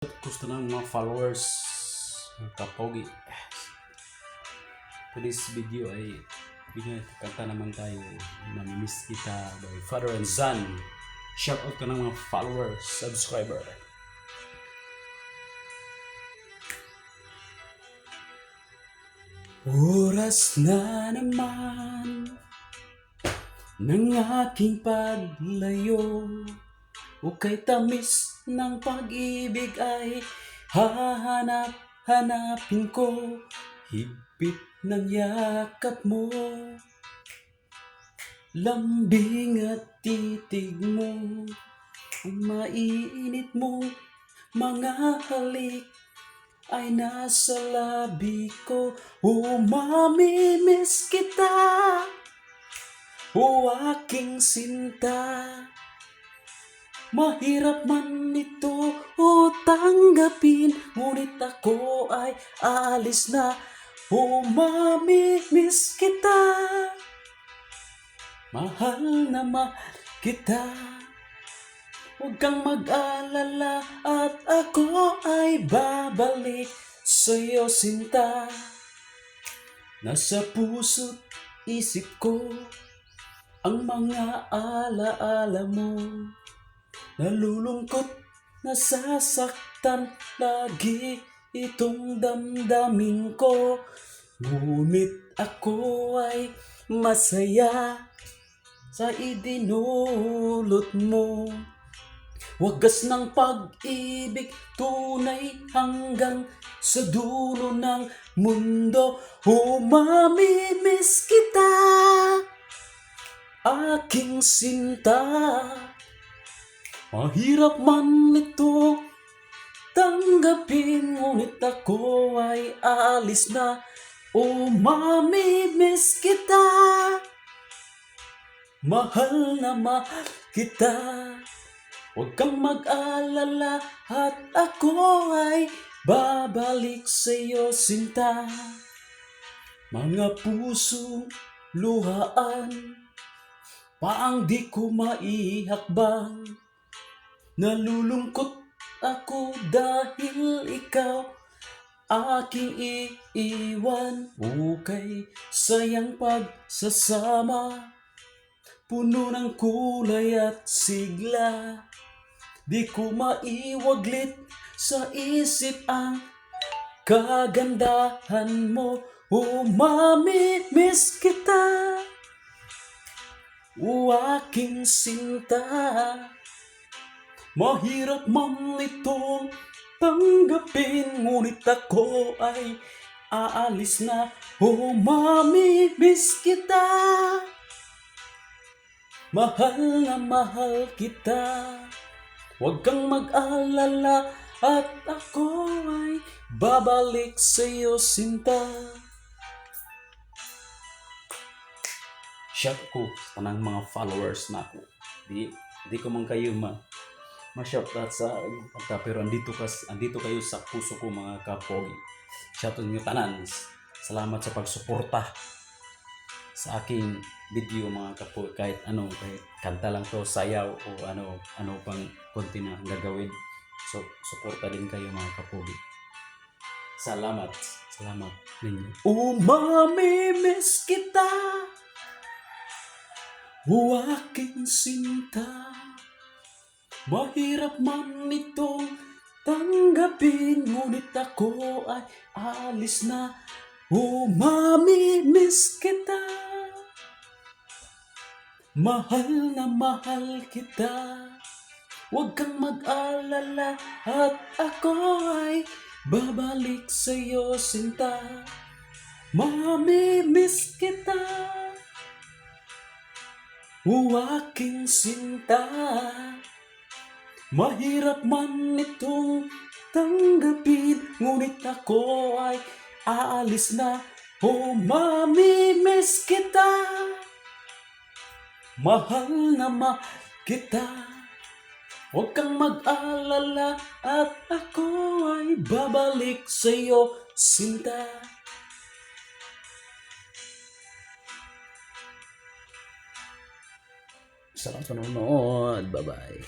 Gusto ng mga followers ng Kapogi. Today's video ay kanta naman tayo, Mamimiss Kita by Father and Son. Shoutout ka ng mga followers, subscriber. Oras na naman ng aking paglayo, ukay tamis ng pag-ibig ay hanapin ko. Higpit ng yakap mo, lambing at titig mo, ang mainit mong mga halik ay nasa labi ko. Mamimiss kita, o aking sinta. Mahirap man ito o tanggapin, ngunit ako ay aalis na. Mamimiss kita, mahal na mahal kita. Huwag kang mag-alala at ako ay babalik sa'yo, sinta. Nasa puso't isip ko ang mga alaala mo. Nalulungkot, nasasaktan lagi itong damdamin ko. Ngunit ako ay masaya sa idinulot mo. Wagas ng pag-ibig, tunay hanggang sa dulo ng mundo. Mamimiss kita, aking sinta. Mahirap man ito tanggapin, ngunit ako ay aalis na. Mamimiss kita, mahal na mahal kita. Huwag kang mag-alala at ako ay babalik sa'yo, sinta. Mga puso luhaan, paang di ko maihakbang. Nalulungkot ako dahil ikaw aking iiwan. Ukay sayang pagsasama, puno ng kulay at sigla. Di ko maiwaglit sa isip ang kagandahan mo. Mamimiss kita, o aking sinta. Mahirap man itong tanggapin, ngunit ako ay aalis na. Mamimiss kita, mahal na mahal kita. Huwag kang mag-alala at ako ay babalik sa'yo, sinta. Shout ko sa tanang mga followers na ako. Di ko man kayo ma-shoutout sa kanta, pero andito kayo sa puso ko, mga Kapogi. Shoutout nyo tanan. Salamat sa pagsuporta sa aking video, mga Kapogi. Kahit kanta lang to, sayaw o ano pang konti na gagawin. So, suporta din kayo, mga Kapogi. Salamat ninyo. Mamimiss kita, o aking sinta. Mahirap man itong tanggapin, ngunit ako ay aalis na. Mamimiss kita, mahal na mahal kita. Huwag kang mag-alala at ako ay babalik sa'yo, sinta. Mamimiss kita, o aking sinta. Mahirap man itong tanggapin, ngunit ako ay aalis na. Mamimiss kita, mahal na mahal kita. Huwag kang mag-alala at ako ay babalik sa'yo, sinta. Salamat sa nanonood. Bye-bye.